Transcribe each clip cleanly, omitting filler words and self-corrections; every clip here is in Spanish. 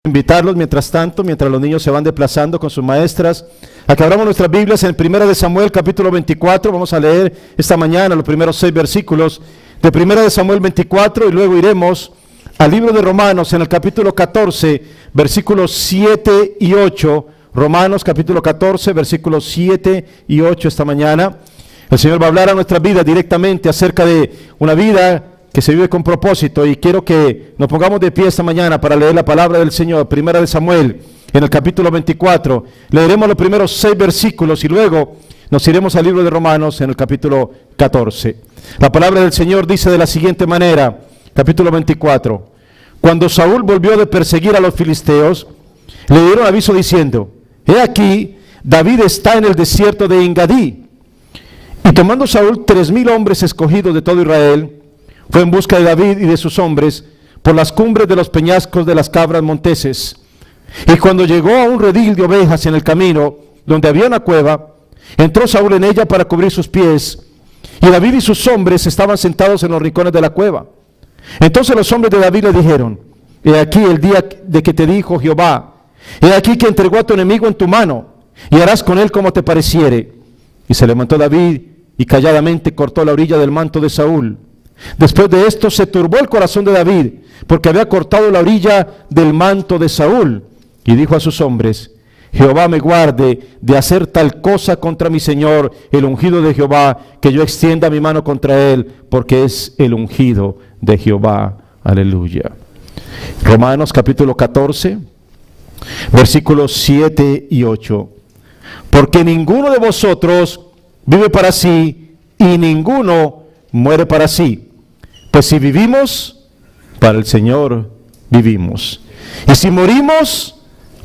Invitarlos mientras tanto, mientras los niños se van desplazando con sus maestras, a que abramos nuestras Biblias en 1 de Samuel capítulo 24. Vamos a leer esta mañana los primeros 6 versículos de 1 de Samuel 24 y luego iremos al libro de Romanos en el capítulo 14, versículos 7 y 8. Romanos capítulo 14, versículos 7 y 8 esta mañana. El Señor va a hablar a nuestras vidas directamente acerca de una vida que se vive con propósito, y quiero que nos pongamos de pie esta mañana para leer la palabra del Señor. 1 de Samuel, en el capítulo 24, leeremos los primeros 6 versículos y luego nos iremos al libro de Romanos en el capítulo 14. La palabra del Señor dice de la siguiente manera, capítulo 24: Cuando Saúl volvió de perseguir a los filisteos, le dieron aviso diciendo: He aquí, David está en el desierto de Engadí. Y tomando Saúl 3,000 hombres escogidos de todo Israel, fue en busca de David y de sus hombres por las cumbres de los peñascos de las cabras monteses. Y cuando llegó a un redil de ovejas en el camino, donde había una cueva, entró Saúl en ella para cubrir sus pies, y David y sus hombres estaban sentados en los rincones de la cueva. Entonces los hombres de David le dijeron: He aquí el día de que te dijo Jehová, he aquí que entregó a tu enemigo en tu mano, y harás con él como te pareciere. Y se levantó David y calladamente cortó la orilla del manto de Saúl. Después de esto se turbó el corazón de David, porque había cortado la orilla del manto de Saúl, y dijo a sus hombres: Jehová me guarde de hacer tal cosa contra mi señor, el ungido de Jehová, que yo extienda mi mano contra él, porque es el ungido de Jehová. Aleluya. Romanos capítulo 14, versículos 7 y 8. Porque ninguno de vosotros vive para sí, y ninguno muere para sí. Pues si vivimos, para el Señor vivimos. Y si morimos,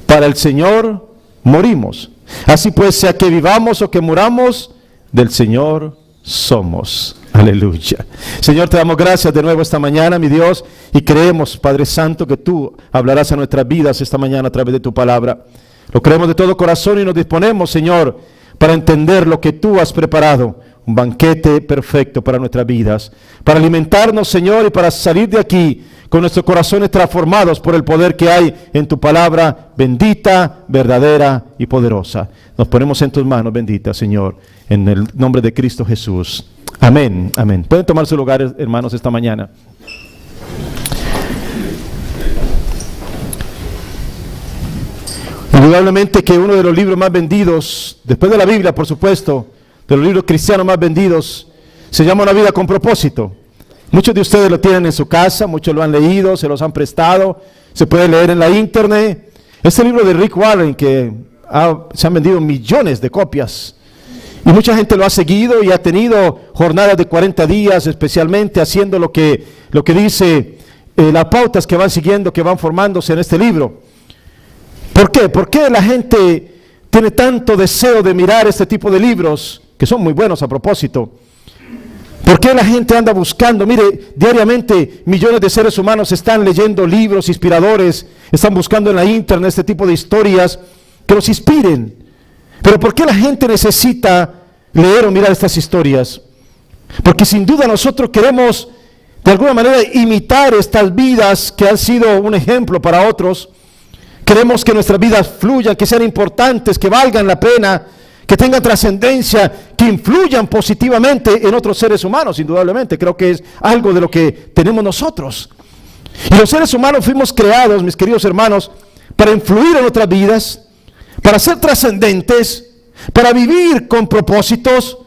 para el Señor morimos. Así pues, sea que vivamos o que muramos, del Señor somos. Aleluya. Señor, te damos gracias de nuevo esta mañana, mi Dios, y creemos, Padre Santo, que tú hablarás a nuestras vidas esta mañana a través de tu palabra. Lo creemos de todo corazón y nos disponemos, Señor, para entender lo que tú has preparado. Un banquete perfecto para nuestras vidas, para alimentarnos, Señor, y para salir de aquí con nuestros corazones transformados por el poder que hay en tu palabra bendita, verdadera y poderosa. Nos ponemos en tus manos benditas, Señor, en el nombre de Cristo Jesús. Amén, amén. Pueden tomar sus lugares, hermanos, esta mañana. Indudablemente que uno de los libros más vendidos, después de la Biblia, por supuesto, de los libros cristianos más vendidos, se llama Una vida con propósito. Muchos de ustedes lo tienen en su casa, muchos lo han leído, se los han prestado, se puede leer en la internet. Este libro de Rick Warren, que se han vendido millones de copias, y mucha gente lo ha seguido y ha tenido jornadas de 40 días, especialmente haciendo lo que dice las pautas que van siguiendo, que van formándose en este libro. ¿Por qué? ¿Por qué la gente tiene tanto deseo de mirar este tipo de libros, que son muy buenos a propósito? ¿Por qué la gente anda buscando? Mire, diariamente millones de seres humanos están leyendo libros inspiradores, están buscando en la internet este tipo de historias que los inspiren. Pero ¿por qué la gente necesita leer o mirar estas historias? Porque sin duda nosotros queremos de alguna manera imitar estas vidas que han sido un ejemplo para otros. Queremos que nuestras vidas fluyan, que sean importantes, que valgan la pena, que tengan trascendencia, que influyan positivamente en otros seres humanos, indudablemente. Creo que es algo de lo que tenemos nosotros. Y los seres humanos fuimos creados, mis queridos hermanos, para influir en otras vidas, para ser trascendentes, para vivir con propósitos,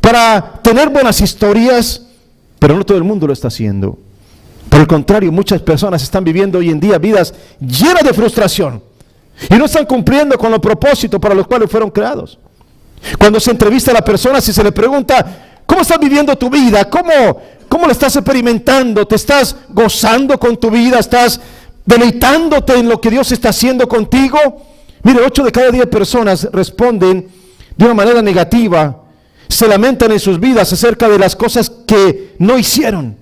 para tener buenas historias, pero no todo el mundo lo está haciendo. Por el contrario, muchas personas están viviendo hoy en día vidas llenas de frustración y no están cumpliendo con los propósitos para los cuales fueron creados. Cuando se entrevista a la persona, si se le pregunta: ¿cómo estás viviendo tu vida? ¿Cómo lo estás experimentando? ¿Te estás gozando con tu vida? ¿Estás deleitándote en lo que Dios está haciendo contigo? Mire, 8 de cada 10 personas responden de una manera negativa. Se lamentan en sus vidas acerca de las cosas que no hicieron,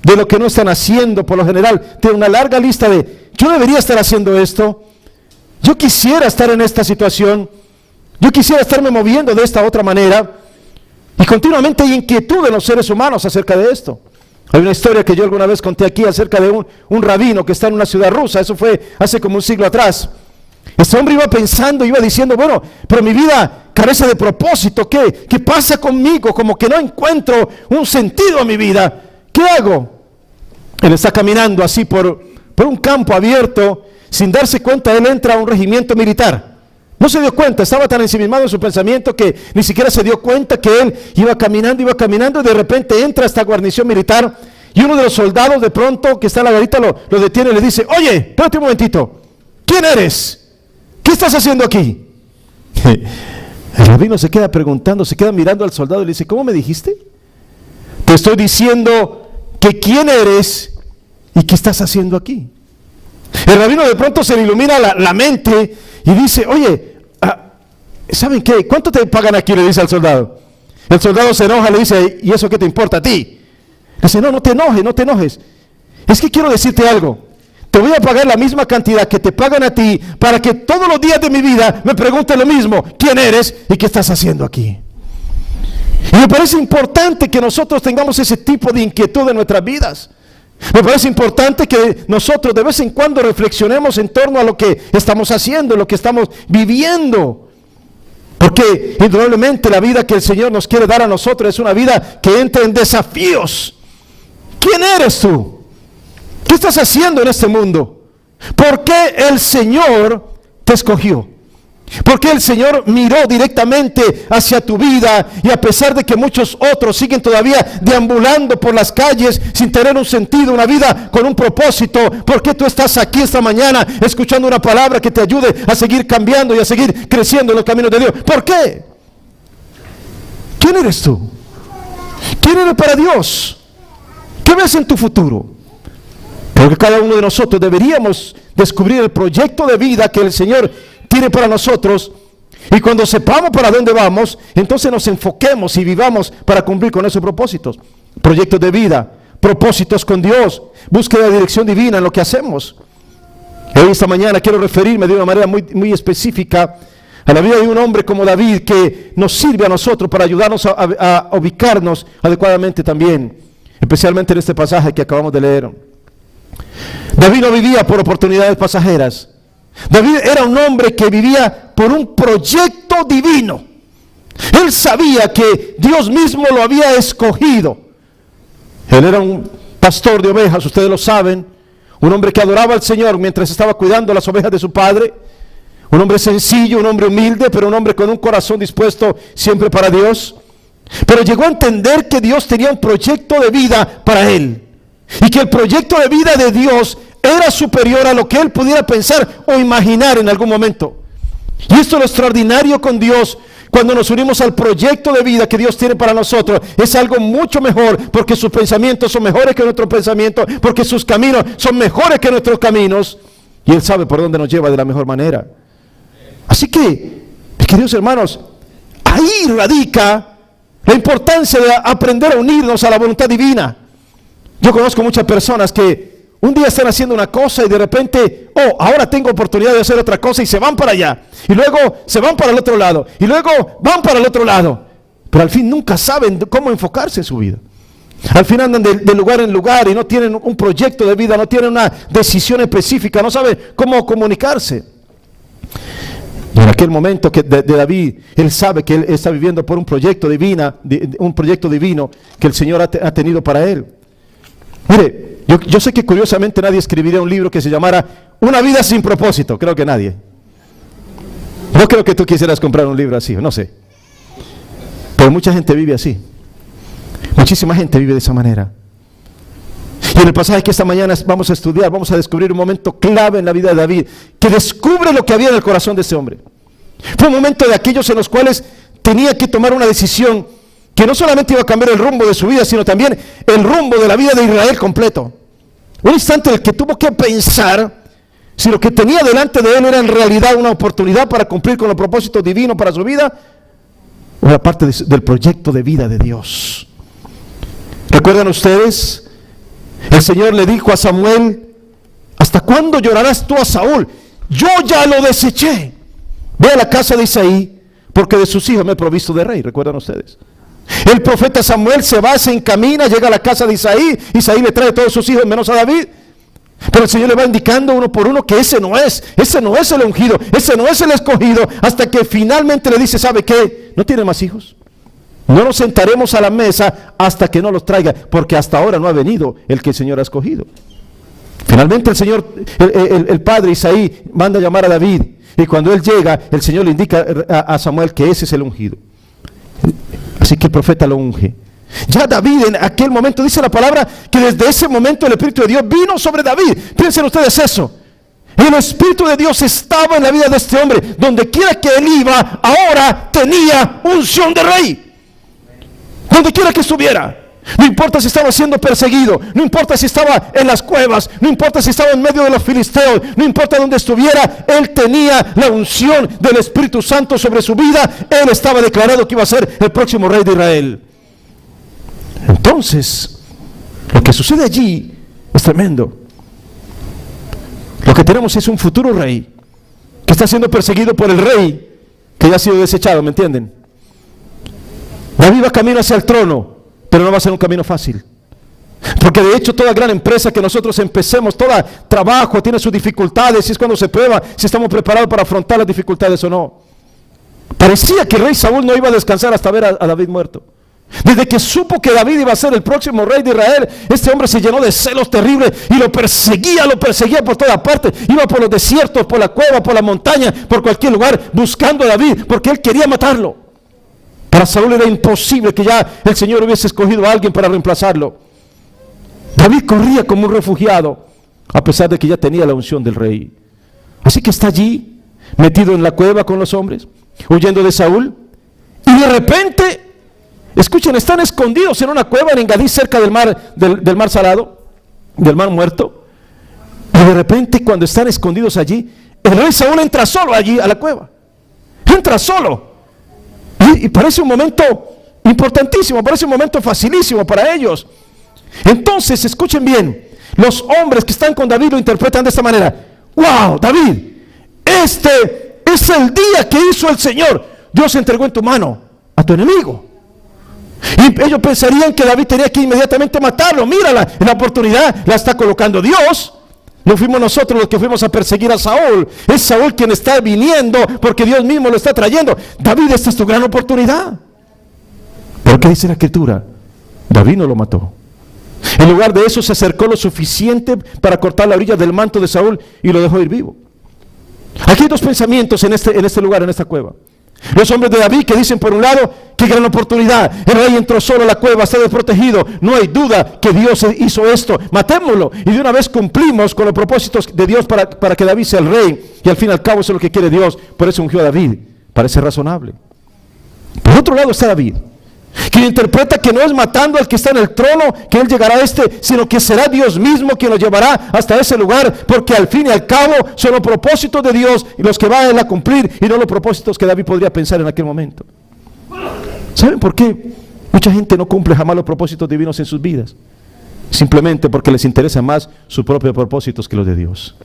de lo que no están haciendo. Por lo general, tiene una larga lista de: yo debería estar haciendo esto, yo quisiera estar en esta situación, yo quisiera estarme moviendo de esta otra manera. Y continuamente hay inquietud en los seres humanos acerca de esto. Hay una historia que yo alguna vez conté aquí acerca de un rabino que está en una ciudad rusa. Eso fue hace como un siglo atrás. Este hombre iba pensando, iba diciendo, bueno, pero mi vida carece de propósito. ¿Qué pasa conmigo? Como que no encuentro un sentido a mi vida. ¿Qué hago? Él está caminando así por un campo abierto. Sin darse cuenta, él entra a un regimiento militar. No se dio cuenta, estaba tan ensimismado en su pensamiento que ni siquiera se dio cuenta que él iba caminando y de repente entra a esta guarnición militar y uno de los soldados de pronto que está en la garita lo detiene y le dice, oye, espérate un momentito, ¿quién eres? ¿Qué estás haciendo aquí? El rabino se queda preguntando, se queda mirando al soldado y le dice, ¿cómo me dijiste? Te estoy diciendo que quién eres y qué estás haciendo aquí. El rabino de pronto se le ilumina la mente y dice, oye, ¿saben qué? ¿Cuánto te pagan aquí? Le dice al soldado. El soldado se enoja, le dice, ¿y eso qué te importa a ti? Le dice, no te enojes. Es que quiero decirte algo. Te voy a pagar la misma cantidad que te pagan a ti para que todos los días de mi vida me preguntes lo mismo. ¿Quién eres y qué estás haciendo aquí? Y me parece importante que nosotros tengamos ese tipo de inquietud en nuestras vidas. Me parece importante que nosotros de vez en cuando reflexionemos en torno a lo que estamos haciendo, lo que estamos viviendo. Porque indudablemente la vida que el Señor nos quiere dar a nosotros es una vida que entra en desafíos. ¿Quién eres tú? ¿Qué estás haciendo en este mundo? ¿Por qué el Señor te escogió? ¿Por qué el Señor miró directamente hacia tu vida y a pesar de que muchos otros siguen todavía deambulando por las calles sin tener un sentido, una vida con un propósito? ¿Por qué tú estás aquí esta mañana escuchando una palabra que te ayude a seguir cambiando y a seguir creciendo en los caminos de Dios? ¿Por qué? ¿Quién eres tú? ¿Quién eres para Dios? ¿Qué ves en tu futuro? Porque cada uno de nosotros deberíamos descubrir el proyecto de vida que el Señor tiene para nosotros, y cuando sepamos para dónde vamos, entonces nos enfoquemos y vivamos para cumplir con esos propósitos. Proyectos de vida, propósitos con Dios, búsqueda de dirección divina en lo que hacemos. Hoy esta mañana quiero referirme de una manera muy específica a la vida de un hombre como David, que nos sirve a nosotros para ayudarnos a ubicarnos adecuadamente también, especialmente en este pasaje que acabamos de leer. David no vivía por oportunidades pasajeras. David era un hombre que vivía por un proyecto divino. Él sabía que Dios mismo lo había escogido. Él era un pastor de ovejas, ustedes lo saben. Un hombre que adoraba al Señor mientras estaba cuidando las ovejas de su padre. Un hombre sencillo, un hombre humilde, pero un hombre con un corazón dispuesto siempre para Dios. Pero llegó a entender que Dios tenía un proyecto de vida para él. Y que el proyecto de vida de Dios era superior a lo que él pudiera pensar o imaginar en algún momento. Y esto es lo extraordinario con Dios. Cuando nos unimos al proyecto de vida que Dios tiene para nosotros, es algo mucho mejor, porque sus pensamientos son mejores que nuestros pensamientos, porque sus caminos son mejores que nuestros caminos, y Él sabe por dónde nos lleva de la mejor manera. Así que, queridos hermanos, ahí radica la importancia de aprender a unirnos a la voluntad divina. Yo conozco muchas personas que un día están haciendo una cosa y de repente, ahora tengo oportunidad de hacer otra cosa, y se van para allá, y luego se van para el otro lado, y luego van para el otro lado, pero al fin nunca saben cómo enfocarse en su vida. Al fin andan de lugar en lugar y no tienen un proyecto de vida, no tienen una decisión específica, no saben cómo comunicarse. Y en aquel momento de David, él sabe que él está viviendo por un proyecto divino que el Señor ha tenido para él. Mire, yo sé que curiosamente nadie escribiría un libro que se llamara Una vida sin propósito. Creo que nadie. No creo que tú quisieras comprar un libro así, no sé. Pero mucha gente vive así. Muchísima gente vive de esa manera. Y en el pasaje que esta mañana vamos a estudiar, vamos a descubrir un momento clave en la vida de David, que descubre lo que había en el corazón de ese hombre. Fue un momento de aquellos en los cuales tenía que tomar una decisión que no solamente iba a cambiar el rumbo de su vida, sino también el rumbo de la vida de Israel completo. Un instante en el que tuvo que pensar si lo que tenía delante de él era en realidad una oportunidad para cumplir con los propósitos divinos para su vida, o era parte del proyecto de vida de Dios. ¿Recuerdan ustedes? El Señor le dijo a Samuel: ¿hasta cuándo llorarás tú a Saúl? Yo ya lo deseché. Ve a la casa de Isaí, porque de sus hijos me he provisto de rey. ¿Recuerdan ustedes? El profeta Samuel se va, se encamina, llega a la casa de Isaí. Isaí le trae a todos sus hijos menos a David. Pero el Señor le va indicando uno por uno que ese no es el ungido, ese no es el escogido, hasta que finalmente le dice, ¿sabe qué? ¿No tiene más hijos? No nos sentaremos a la mesa hasta que no los traiga, porque hasta ahora no ha venido el que el Señor ha escogido. Finalmente el Señor, el padre Isaí manda a llamar a David, y cuando él llega, el Señor le indica a Samuel que ese es el ungido. Así que el profeta lo unge. Ya David en aquel momento, dice la palabra, que desde ese momento el Espíritu de Dios vino sobre David. Piensen ustedes eso. El Espíritu de Dios estaba en la vida de este hombre. Donde quiera que él iba, ahora tenía unción de rey. Donde quiera que estuviera. No importa si estaba siendo perseguido, no importa si estaba en las cuevas, no importa si estaba en medio de los filisteos, no importa donde estuviera, él tenía la unción del Espíritu Santo sobre su vida. Él estaba declarado que iba a ser el próximo rey de Israel. Entonces, lo que sucede allí es tremendo. Lo que tenemos es un futuro rey que está siendo perseguido por el rey que ya ha sido desechado, ¿me entienden? David va camino hacia el trono, pero no va a ser un camino fácil. Porque de hecho toda gran empresa que nosotros empecemos, todo trabajo tiene sus dificultades, y es cuando se prueba si estamos preparados para afrontar las dificultades o no. Parecía que el rey Saúl no iba a descansar hasta ver a David muerto. Desde que supo que David iba a ser el próximo rey de Israel, este hombre se llenó de celos terribles y lo perseguía por toda parte. Iba por los desiertos, por la cueva, por la montaña, por cualquier lugar, buscando a David, porque él quería matarlo. Para Saúl era imposible que ya el Señor hubiese escogido a alguien para reemplazarlo. David corría como un refugiado, a pesar de que ya tenía la unción del rey. Así que está allí, metido en la cueva con los hombres, huyendo de Saúl, y de repente, escuchen, están escondidos en una cueva en Engadí, cerca del mar salado, del mar muerto. Y de repente, cuando están escondidos allí, el rey Saúl entra solo allí a la cueva. Entra solo. Y parece un momento importantísimo, parece un momento facilísimo para ellos. Entonces, escuchen bien, los hombres que están con David lo interpretan de esta manera. ¡Wow, David! Este es el día que hizo el Señor. Dios entregó en tu mano a tu enemigo. Y ellos pensarían que David tenía que inmediatamente matarlo. Mírala, la oportunidad la está colocando Dios. No fuimos nosotros los que fuimos a perseguir a Saúl. Es Saúl quien está viniendo porque Dios mismo lo está trayendo. David, esta es tu gran oportunidad. ¿Pero qué dice la Escritura? David no lo mató. En lugar de eso se acercó lo suficiente para cortar la orilla del manto de Saúl y lo dejó ir vivo. Aquí hay dos pensamientos en este lugar, en esta cueva. Los hombres de David que dicen, por un lado, qué gran oportunidad, el rey entró solo a la cueva, está desprotegido, no hay duda que Dios hizo esto, matémoslo, y de una vez cumplimos con los propósitos de Dios para que David sea el rey, y al fin y al cabo eso es lo que quiere Dios, por eso ungió a David. Parece razonable. Por otro lado está David, quien interpreta que no es matando al que está en el trono que él llegará a sino que será Dios mismo quien lo llevará hasta ese lugar, porque al fin y al cabo son los propósitos de Dios y los que va a él a cumplir, y no los propósitos que David podría pensar en aquel momento. ¿Saben por qué mucha gente no cumple jamás los propósitos divinos en sus vidas? Simplemente porque les interesan más sus propios propósitos que los de Dios.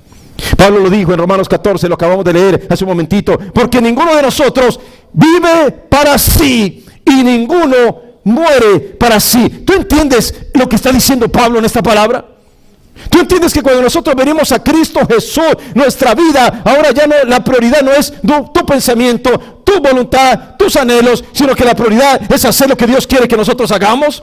Pablo lo dijo en Romanos 14, lo acabamos de leer hace un momentito, porque ninguno de nosotros vive para sí y ninguno muere para sí. ¿Tú entiendes lo que está diciendo Pablo en esta palabra? ¿Tú entiendes que cuando nosotros venimos a Cristo Jesús, nuestra vida, ahora ya no, la prioridad no es tu pensamiento, tu voluntad, tus anhelos, sino que la prioridad es hacer lo que Dios quiere que nosotros hagamos?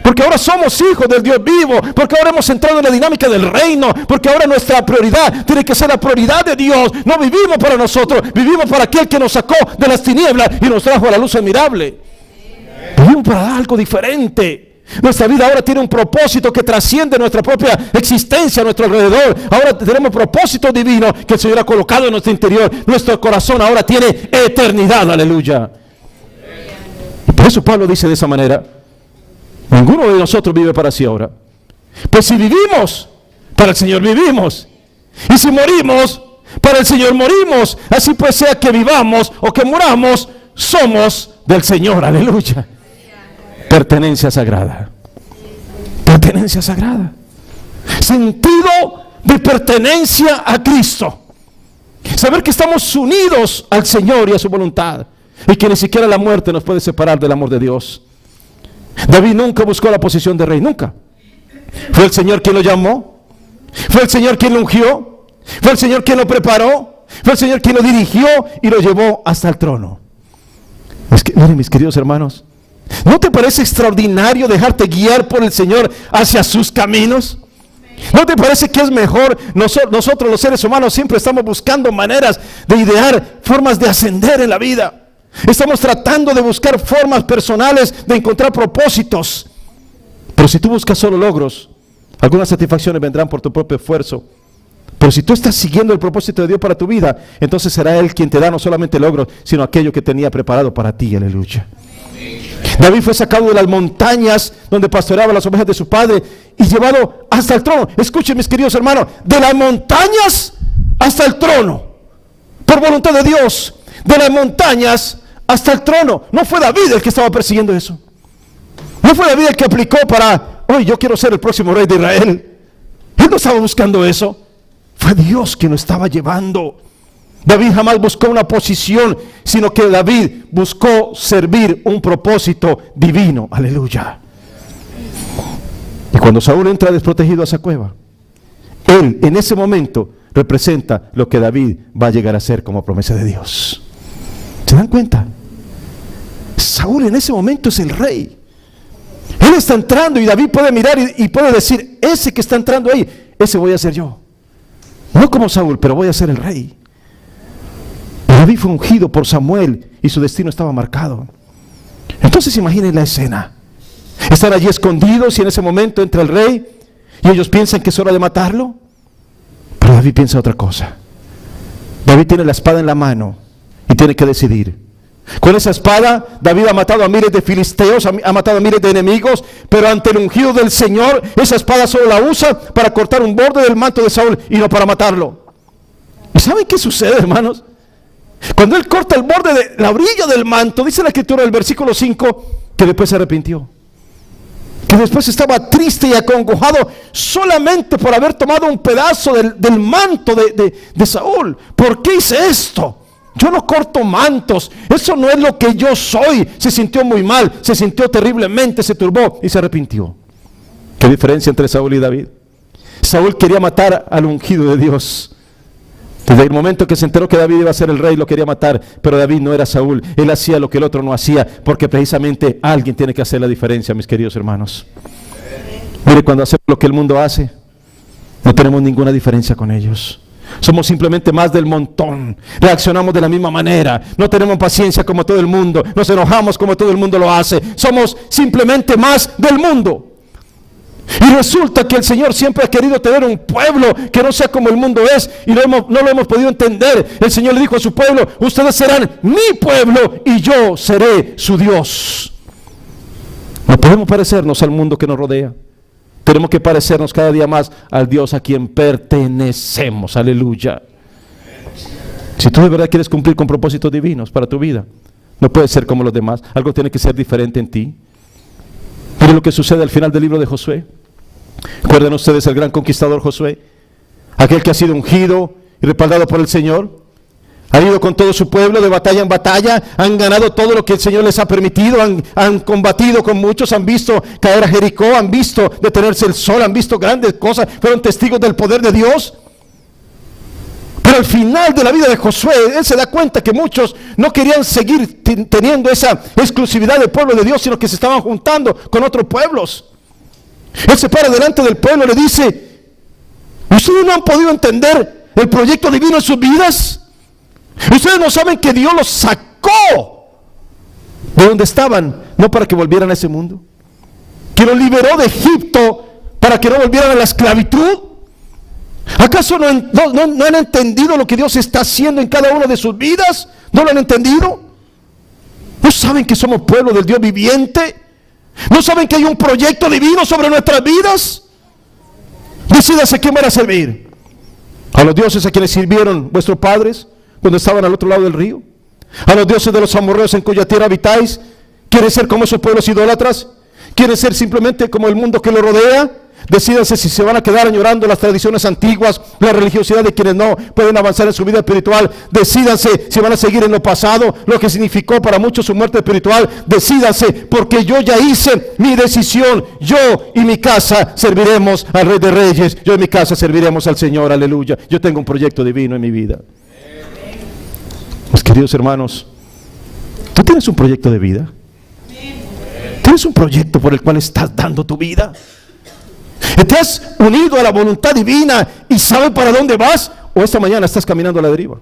Porque ahora somos hijos del Dios vivo, porque ahora hemos entrado en la dinámica del reino, porque ahora nuestra prioridad tiene que ser la prioridad de Dios. No vivimos para nosotros, vivimos para aquel que nos sacó de las tinieblas y nos trajo a la luz admirable. Vivimos para algo diferente. Nuestra vida ahora tiene un propósito que trasciende nuestra propia existencia a nuestro alrededor. Ahora tenemos propósito divino que el Señor ha colocado en nuestro interior. Nuestro corazón ahora tiene eternidad, aleluya. Y por eso Pablo dice de esa manera: ninguno de nosotros vive para sí ahora. Pues si vivimos, para el Señor vivimos. Y si morimos, para el Señor morimos. Así pues, sea que vivamos o que muramos, somos del Señor, aleluya. Pertenencia sagrada. Pertenencia sagrada. Sentido de pertenencia a Cristo. Saber que estamos unidos al Señor y a su voluntad. Y que ni siquiera la muerte nos puede separar del amor de Dios. David nunca buscó la posición de rey, nunca. Fue el Señor quien lo llamó, fue el Señor quien lo ungió, fue el Señor quien lo preparó, fue el Señor quien lo dirigió y lo llevó hasta el trono. Es que, miren, mis queridos hermanos, ¿no te parece extraordinario dejarte guiar por el Señor hacia sus caminos? ¿No te parece que es mejor? Nosotros los seres humanos siempre estamos buscando maneras de idear formas de ascender en la vida. Estamos tratando de buscar formas personales de encontrar propósitos. Pero si tú buscas solo logros, algunas satisfacciones vendrán por tu propio esfuerzo. Pero si tú estás siguiendo el propósito de Dios para tu vida, entonces será Él quien te da no solamente logros, sino aquello que tenía preparado para ti. Aleluya. David fue sacado de las montañas donde pastoreaba las ovejas de su padre y llevado hasta el trono. Escuchen, mis queridos hermanos, de las montañas hasta el trono, por voluntad de Dios. De las montañas hasta el trono. No fue David el que estaba persiguiendo eso. No fue David el que aplicó para, hoy yo quiero ser el próximo rey de Israel. Él no estaba buscando eso. Fue Dios quien lo estaba llevando. David jamás buscó una posición, sino que David buscó servir un propósito divino. Aleluya. Y cuando Saúl entra desprotegido a esa cueva, él en ese momento representa lo que David va a llegar a ser como promesa de Dios. ¿Se dan cuenta? Saúl en ese momento es el rey. Él está entrando y David puede mirar y puede decir, ese que está entrando ahí, ese voy a ser yo. No como Saúl, pero voy a ser el rey. David fue ungido por Samuel y su destino estaba marcado. Entonces imaginen la escena. Están allí escondidos y en ese momento entra el rey y ellos piensan que es hora de matarlo. Pero David piensa otra cosa. David tiene la espada en la mano y tiene que decidir. Con esa espada David ha matado a miles de filisteos, ha matado a miles de enemigos, pero ante el ungido del Señor, esa espada solo la usa para cortar un borde del manto de Saúl y no para matarlo. ¿Y saben qué sucede, hermanos? Cuando él corta el borde de la orilla del manto, dice la escritura del versículo 5, que después se arrepintió. Que después estaba triste y acongojado solamente por haber tomado un pedazo del manto de Saúl. ¿Por qué hice esto? Yo no corto mantos, eso no es lo que yo soy. Se sintió muy mal, se sintió terriblemente, se turbó y se arrepintió. ¿Qué diferencia entre Saúl y David? Saúl quería matar al ungido de Dios. Desde el momento que se enteró que David iba a ser el rey, lo quería matar, pero David no era Saúl. Él hacía lo que el otro no hacía, porque precisamente alguien tiene que hacer la diferencia, mis queridos hermanos. Mire, cuando hacemos lo que el mundo hace, no tenemos ninguna diferencia con ellos. Somos simplemente más del montón. Reaccionamos de la misma manera. No tenemos paciencia como todo el mundo. Nos enojamos como todo el mundo lo hace. Somos simplemente más del mundo. Y resulta que el Señor siempre ha querido tener un pueblo que no sea como el mundo es, y no lo hemos podido entender. El Señor le dijo a su pueblo: ustedes serán mi pueblo y yo seré su Dios. No podemos parecernos al mundo que nos rodea. Tenemos que parecernos cada día más al Dios a quien pertenecemos. Aleluya. Si tú de verdad quieres cumplir con propósitos divinos para tu vida, no puedes ser como los demás. Algo tiene que ser diferente en ti. Miren lo que sucede al final del libro de Josué. ¿Recuerdan ustedes el gran conquistador Josué? Aquel que ha sido ungido y respaldado por el Señor. Ha ido con todo su pueblo de batalla en batalla. Han ganado todo lo que el Señor les ha permitido. Han combatido con muchos. Han visto caer a Jericó. Han visto detenerse el sol. Han visto grandes cosas. Fueron testigos del poder de Dios. Pero al final de la vida de Josué, él se da cuenta que muchos no querían seguir teniendo esa exclusividad del pueblo de Dios, sino que se estaban juntando con otros pueblos. Él se para delante del pueblo y le dice: ¿ustedes no han podido entender el proyecto divino en sus vidas? ¿Ustedes no saben que Dios los sacó de donde estaban, no para que volvieran a ese mundo? Que los liberó de Egipto para que no volvieran a la esclavitud. ¿Acaso no han entendido lo que Dios está haciendo en cada una de sus vidas? ¿No lo han entendido? ¿No saben que somos pueblo del Dios viviente? ¿No saben que hay un proyecto divino sobre nuestras vidas? Decídase quién van a servir. ¿A los dioses a quienes sirvieron vuestros padres cuando estaban al otro lado del río? ¿A los dioses de los amorreos en cuya tierra habitáis? ¿Quieren ser como esos pueblos idólatras? ¿Quieren ser simplemente como el mundo que lo rodea? Decídanse si se van a quedar añorando las tradiciones antiguas, la religiosidad de quienes no pueden avanzar en su vida espiritual. Decídanse si van a seguir en lo pasado, lo que significó para muchos su muerte espiritual. Decídanse, porque yo ya hice mi decisión. Yo y mi casa serviremos al Rey de Reyes. Yo y mi casa serviremos al Señor. Aleluya. Yo tengo un proyecto divino en mi vida. Mis queridos hermanos, ¿tú tienes un proyecto de vida? ¿Tienes un proyecto por el cual estás dando tu vida? ¿Te has unido a la voluntad divina y sabes para dónde vas? ¿O esta mañana estás caminando a la deriva?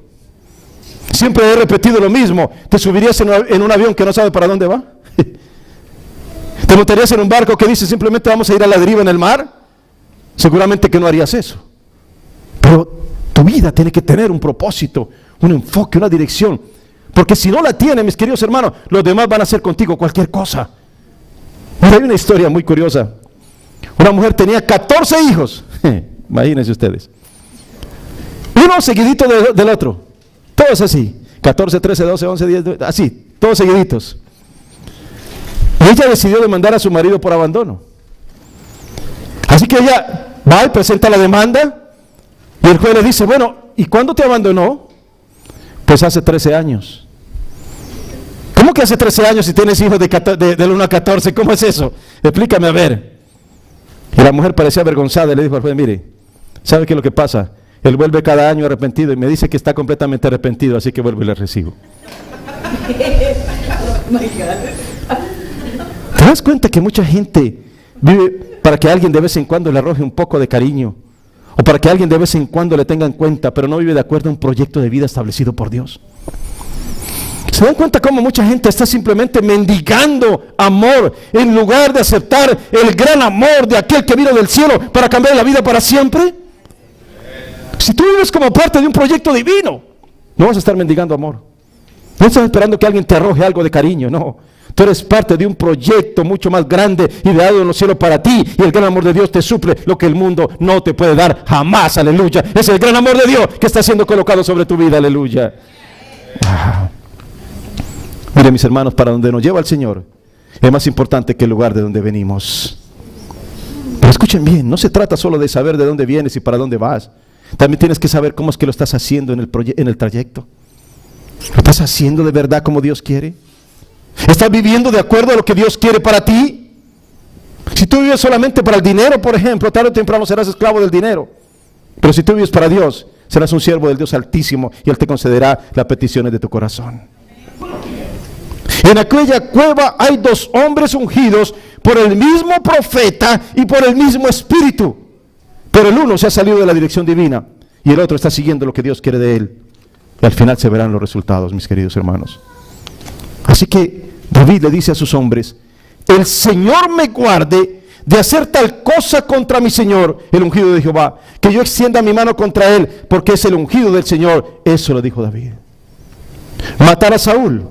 Siempre he repetido lo mismo. ¿Te subirías en un avión que no sabe para dónde va? ¿Te montarías en un barco que dice simplemente vamos a ir a la deriva en el mar? Seguramente que no harías eso. Pero tu vida tiene que tener un propósito, un enfoque, una dirección. Porque si no la tiene, mis queridos hermanos, los demás van a hacer contigo cualquier cosa. Mira, hay una historia muy curiosa. Una mujer tenía 14 hijos. Imagínense ustedes. Uno seguidito del otro. Todos así. 14, 13, 12, 11, 10, 12, así. Todos seguiditos. Y ella decidió demandar a su marido por abandono. Así que ella va y presenta la demanda. Y el juez le dice, bueno, ¿y cuándo te abandonó? Pues hace 13 años. ¿Cómo que hace 13 años si tienes hijos del 1 a 14? ¿Cómo es eso? Explícame a ver. Y la mujer parecía avergonzada y le dijo al juez, mire, ¿sabe qué es lo que pasa? Él vuelve cada año arrepentido y me dice que está completamente arrepentido, así que vuelvo y le recibo. ¿Te das cuenta que mucha gente vive para que alguien de vez en cuando le arroje un poco de cariño? O para que alguien de vez en cuando le tenga en cuenta, pero no vive de acuerdo a un proyecto de vida establecido por Dios. ¿Se dan cuenta cómo mucha gente está simplemente mendigando amor en lugar de aceptar el gran amor de aquel que vino del cielo para cambiar la vida para siempre? Si tú vives como parte de un proyecto divino, no vas a estar mendigando amor. No estás esperando que alguien te arroje algo de cariño, no. Tú eres parte de un proyecto mucho más grande ideado en los cielos para ti, y el gran amor de Dios te suple lo que el mundo no te puede dar jamás, aleluya. Es el gran amor de Dios que está siendo colocado sobre tu vida, aleluya. Mire, mis hermanos, para donde nos lleva el Señor es más importante que el lugar de donde venimos. Pero escuchen bien, no se trata solo de saber de dónde vienes y para dónde vas. También tienes que saber cómo es que lo estás haciendo en el trayecto. ¿Lo estás haciendo de verdad como Dios quiere? ¿Estás viviendo de acuerdo a lo que Dios quiere para ti? Si tú vives solamente para el dinero, por ejemplo, tarde o temprano serás esclavo del dinero. Pero si tú vives para Dios, serás un siervo del Dios Altísimo y Él te concederá las peticiones de tu corazón. En aquella cueva hay 2 hombres ungidos por el mismo profeta y por el mismo espíritu. Pero el uno se ha salido de la dirección divina y el otro está siguiendo lo que Dios quiere de él. Y al final se verán los resultados, mis queridos hermanos. Así que David le dice a sus hombres, el Señor me guarde de hacer tal cosa contra mi Señor, el ungido de Jehová, que yo extienda mi mano contra él, porque es el ungido del Señor. Eso lo dijo David. Matar a Saúl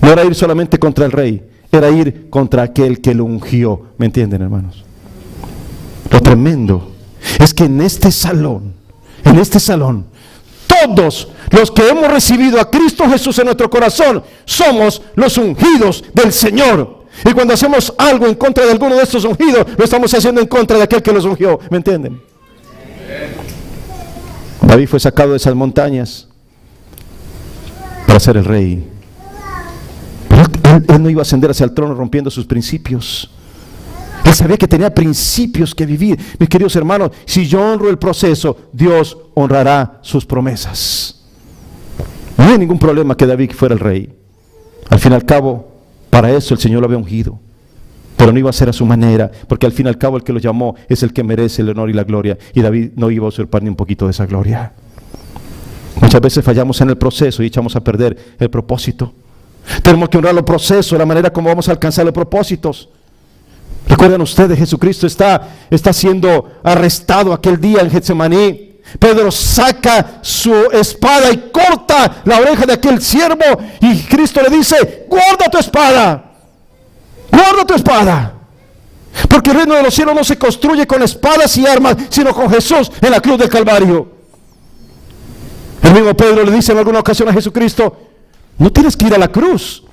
no era ir solamente contra el rey, era ir contra aquel que lo ungió. ¿Me entienden, hermanos? Lo tremendo es que en este salón, todos los que hemos recibido a Cristo Jesús en nuestro corazón, somos los ungidos del Señor. Y cuando hacemos algo en contra de alguno de estos ungidos, lo estamos haciendo en contra de aquel que los ungió. ¿Me entienden? David fue sacado de esas montañas para ser el rey. Pero él no iba a ascender hacia el trono rompiendo sus principios. Él sabía que tenía principios que vivir. Mis queridos hermanos, si yo honro el proceso, Dios honrará sus promesas. No hay ningún problema que David fuera el rey. Al fin y al cabo, para eso el Señor lo había ungido. Pero no iba a ser a su manera, porque al fin y al cabo el que lo llamó es el que merece el honor y la gloria. Y David no iba a usurpar ni un poquito de esa gloria. Muchas veces fallamos en el proceso y echamos a perder el propósito. Tenemos que honrar los procesos, la manera como vamos a alcanzar los propósitos. Recuerdan ustedes, Jesucristo está siendo arrestado aquel día en Getsemaní. Pedro saca su espada y corta la oreja de aquel siervo, y Cristo le dice, guarda tu espada, porque el reino de los cielos no se construye con espadas y armas, sino con Jesús en la cruz del Calvario. El mismo Pedro le dice en alguna ocasión a Jesucristo, no tienes que ir a la cruz,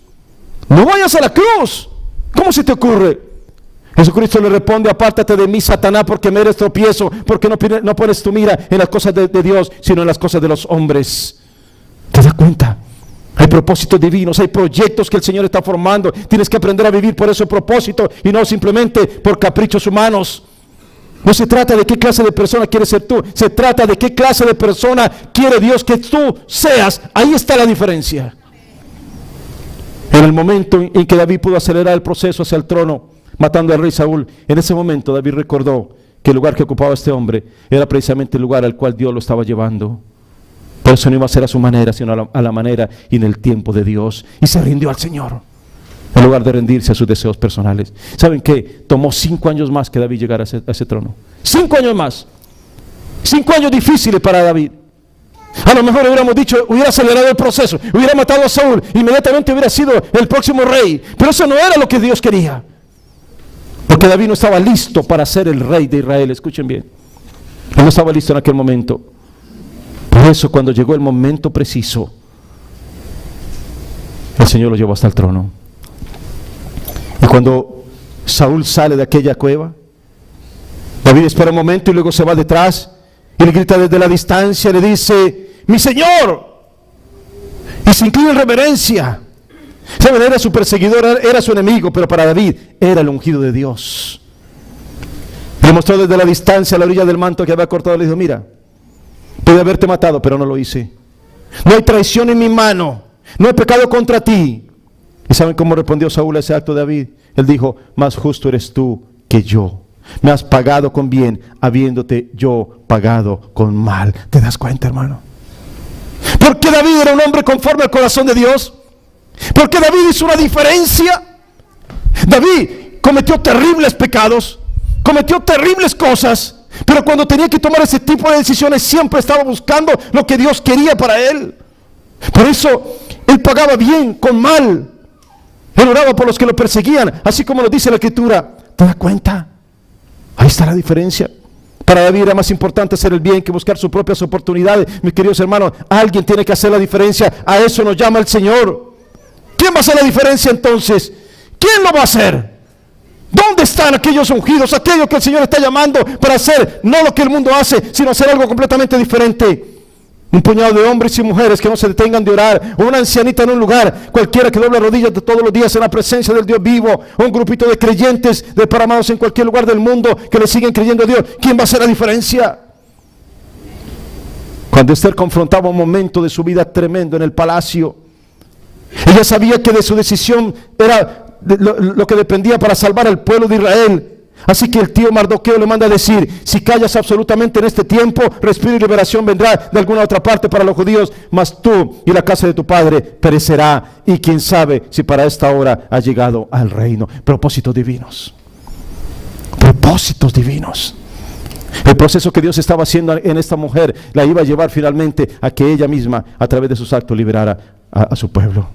no vayas a la cruz. ¿Cómo se te ocurre? Jesucristo le responde: apártate de mí, Satanás, porque me eres tropiezo, porque no pones tu mira en las cosas de Dios, sino en las cosas de los hombres. ¿Te das cuenta? Hay propósitos divinos, hay proyectos que el Señor está formando. Tienes que aprender a vivir por ese propósito y no simplemente por caprichos humanos. No se trata de qué clase de persona quieres ser tú, se trata de qué clase de persona quiere Dios que tú seas. Ahí está la diferencia. En el momento en que David pudo acelerar el proceso hacia el trono, matando al rey Saúl, en ese momento David recordó que el lugar que ocupaba este hombre era precisamente el lugar al cual Dios lo estaba llevando. Por eso no iba a ser a su manera, sino a la manera y en el tiempo de Dios. Y se rindió al Señor, en lugar de rendirse a sus deseos personales. ¿Saben qué? Tomó 5 años más que David llegara a ese trono. 5 años más. 5 años difíciles para David. A lo mejor hubiéramos dicho, hubiera acelerado el proceso, hubiera matado a Saúl, inmediatamente hubiera sido el próximo rey. Pero eso no era lo que Dios quería. Porque David no estaba listo para ser el rey de Israel. Escuchen bien. Él no estaba listo en aquel momento. Por eso, cuando llegó el momento preciso, el Señor lo llevó hasta el trono. Y cuando Saúl sale de aquella cueva, David espera un momento y luego se va detrás y le grita desde la distancia, le dice: ¡mi Señor! Y se inclina en reverencia. ¿Saben? Era su perseguidor, era su enemigo, pero para David era el ungido de Dios. Le mostró desde la distancia, a la orilla del manto que había cortado, le dijo: mira, pude haberte matado, pero no lo hice. No hay traición en mi mano, no he pecado contra ti. ¿Y saben cómo respondió Saúl a ese acto de David? Él dijo: más justo eres tú que yo. Me has pagado con bien, habiéndote yo pagado con mal. ¿Te das cuenta, hermano? Porque David era un hombre conforme al corazón de Dios. Porque David hizo una diferencia. David cometió terribles pecados, cometió terribles cosas, pero cuando tenía que tomar ese tipo de decisiones siempre estaba buscando lo que Dios quería para él. Por eso él pagaba bien con mal. Él oraba por los que lo perseguían, así como lo dice la Escritura. ¿Te das cuenta? Ahí está la diferencia. Para David era más importante hacer el bien que buscar sus propias oportunidades. Mis queridos hermanos, alguien tiene que hacer la diferencia. A eso nos llama el Señor. ¿Quién va a hacer la diferencia entonces? ¿Quién lo va a hacer? ¿Dónde están aquellos ungidos, aquellos que el Señor está llamando para hacer no lo que el mundo hace, sino hacer algo completamente diferente? Un puñado de hombres y mujeres que no se detengan de orar, o una ancianita en un lugar, cualquiera que doble rodillas de todos los días en la presencia del Dios vivo, o un grupito de creyentes desparramados en cualquier lugar del mundo que le siguen creyendo a Dios. ¿Quién va a hacer la diferencia? Cuando Esther confrontaba un momento de su vida tremendo en el palacio, ella sabía que de su decisión era lo que dependía para salvar al pueblo de Israel. Así que el tío Mardoqueo le manda a decir: si callas absolutamente en este tiempo, respiro y liberación vendrá de alguna otra parte para los judíos, mas tú y la casa de tu padre perecerá, y quién sabe si para esta hora ha llegado al reino. Propósitos divinos. Propósitos divinos. El proceso que Dios estaba haciendo en esta mujer la iba a llevar finalmente a que ella misma, a través de sus actos, liberara a su pueblo.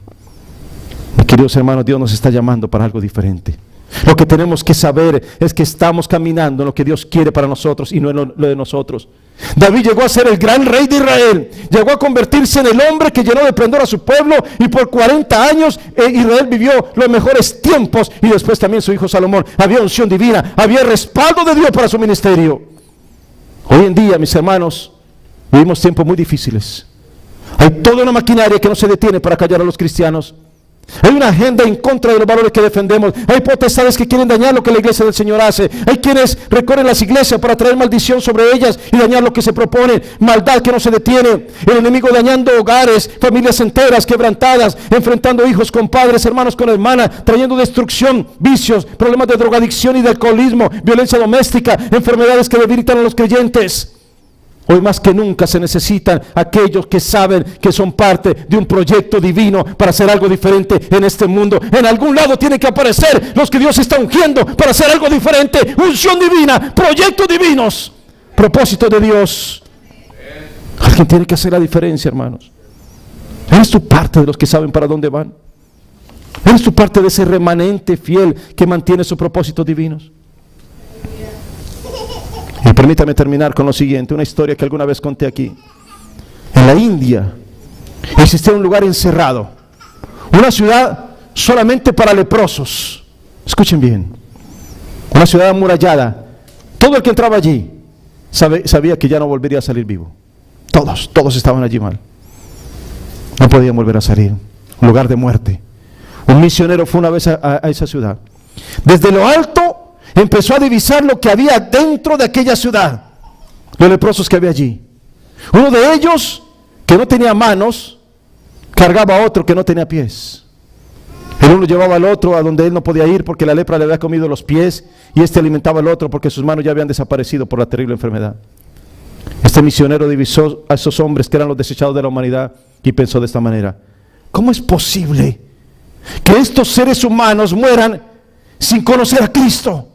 Mis queridos hermanos, Dios nos está llamando para algo diferente. Lo que tenemos que saber es que estamos caminando en lo que Dios quiere para nosotros y no en lo de nosotros. David llegó a ser el gran rey de Israel, llegó a convertirse en el hombre que llenó de esplendor a su pueblo, y por 40 años Israel vivió los mejores tiempos, y después también su hijo Salomón. Había unción divina, había respaldo de Dios para su ministerio. Hoy en día, mis hermanos, vivimos tiempos muy difíciles. Hay toda una maquinaria que no se detiene para callar a los cristianos. Hay una agenda en contra de los valores que defendemos. Hay potestades que quieren dañar lo que la iglesia del Señor hace. Hay quienes recorren las iglesias para traer maldición sobre ellas y dañar lo que se propone. Maldad que no se detiene. El enemigo dañando hogares, familias enteras quebrantadas, enfrentando hijos con padres, hermanos con hermanas, trayendo destrucción, vicios, problemas de drogadicción y de alcoholismo, violencia doméstica, enfermedades que debilitan a los creyentes. Hoy más que nunca se necesitan aquellos que saben que son parte de un proyecto divino para hacer algo diferente en este mundo. En algún lado tienen que aparecer los que Dios está ungiendo para hacer algo diferente. Unción divina, proyectos divinos, propósito de Dios. Alguien tiene que hacer la diferencia, hermanos. ¿Eres tú parte de los que saben para dónde van? ¿Eres tú parte de ese remanente fiel que mantiene sus propósitos divinos? Y permítame terminar con lo siguiente, una historia que alguna vez conté aquí. En la India existía un lugar encerrado, una ciudad solamente para leprosos. Escuchen bien. una ciudad amurallada. Todo el que entraba allí sabía que ya no volvería a salir vivo. Todos estaban allí mal. No podían volver a salir. Un lugar de muerte. Un misionero fue una vez a esa ciudad. Desde lo alto empezó a divisar lo que había dentro de aquella ciudad. Los leprosos que había allí. Uno de ellos, que no tenía manos, cargaba a otro que no tenía pies. El uno llevaba al otro a donde él no podía ir porque la lepra le había comido los pies, y este alimentaba al otro porque sus manos ya habían desaparecido por la terrible enfermedad. Este misionero divisó a esos hombres que eran los desechados de la humanidad y pensó de esta manera: ¿cómo es posible que estos seres humanos mueran sin conocer a Cristo?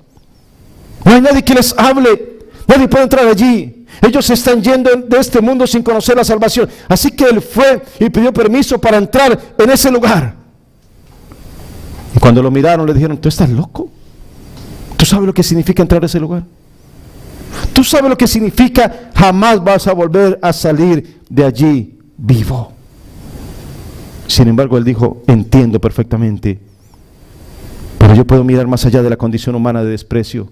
No hay nadie que les hable, nadie puede entrar allí. Ellos se están yendo de este mundo sin conocer la salvación. Así que él fue y pidió permiso para entrar en ese lugar. Y cuando lo miraron le dijeron: ¿tú estás loco? ¿Tú sabes lo que significa entrar a ese lugar? ¿Tú sabes lo que significa? Jamás vas a volver a salir de allí vivo. Sin embargo, él dijo: entiendo perfectamente, pero yo puedo mirar más allá de la condición humana de desprecio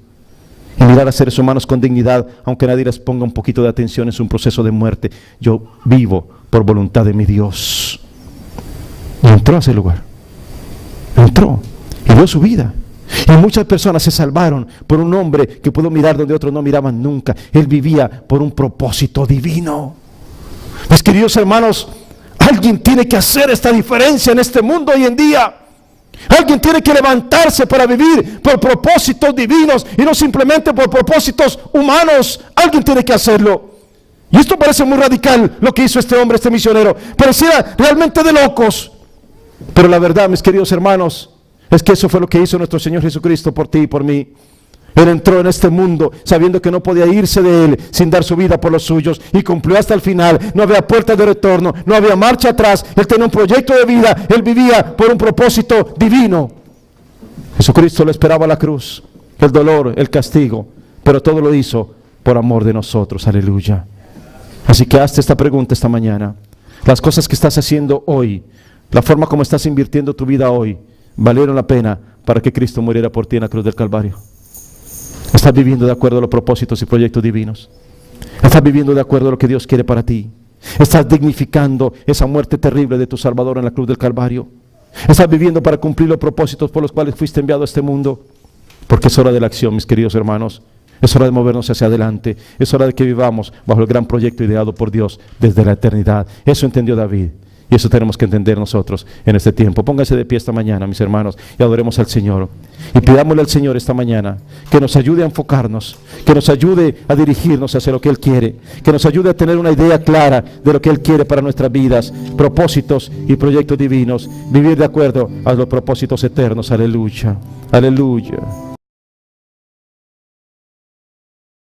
y mirar a seres humanos con dignidad, aunque nadie les ponga un poquito de atención en su proceso de muerte. Yo vivo por voluntad de mi Dios. Y entró a ese lugar. Entró y dio su vida. Y muchas personas se salvaron por un hombre que pudo mirar donde otros no miraban nunca. Él vivía por un propósito divino. Mis queridos hermanos, alguien tiene que hacer esta diferencia en este mundo hoy en día. Alguien tiene que levantarse para vivir por propósitos divinos y no simplemente por propósitos humanos. Alguien tiene que hacerlo. Y esto parece muy radical lo que hizo este hombre, este misionero. Pareciera realmente de locos. Pero la verdad, mis queridos hermanos, es que eso fue lo que hizo nuestro Señor Jesucristo por ti y por mí. Él entró en este mundo sabiendo que no podía irse de él sin dar su vida por los suyos, y cumplió hasta el final. No había puerta de retorno, no había marcha atrás. Él tenía un proyecto de vida, él vivía por un propósito divino. Jesucristo le esperaba la cruz, el dolor, el castigo, pero todo lo hizo por amor de nosotros. Aleluya. Así que hazte esta pregunta esta mañana: las cosas que estás haciendo hoy, la forma como estás invirtiendo tu vida hoy, ¿valieron la pena para que Cristo muriera por ti en la cruz del Calvario? ¿Estás viviendo de acuerdo a los propósitos y proyectos divinos? ¿Estás viviendo de acuerdo a lo que Dios quiere para ti? ¿Estás dignificando esa muerte terrible de tu Salvador en la cruz del Calvario? ¿Estás viviendo para cumplir los propósitos por los cuales fuiste enviado a este mundo? Porque es hora de la acción, mis queridos hermanos. Es hora de movernos hacia adelante. Es hora de que vivamos bajo el gran proyecto ideado por Dios desde la eternidad. Eso entendió David. Y eso tenemos que entender nosotros en este tiempo. Pónganse de pie esta mañana, mis hermanos, y adoremos al Señor. Y pidámosle al Señor esta mañana que nos ayude a enfocarnos, que nos ayude a dirigirnos hacia lo que Él quiere, que nos ayude a tener una idea clara de lo que Él quiere para nuestras vidas, propósitos y proyectos divinos, vivir de acuerdo a los propósitos eternos. Aleluya, aleluya.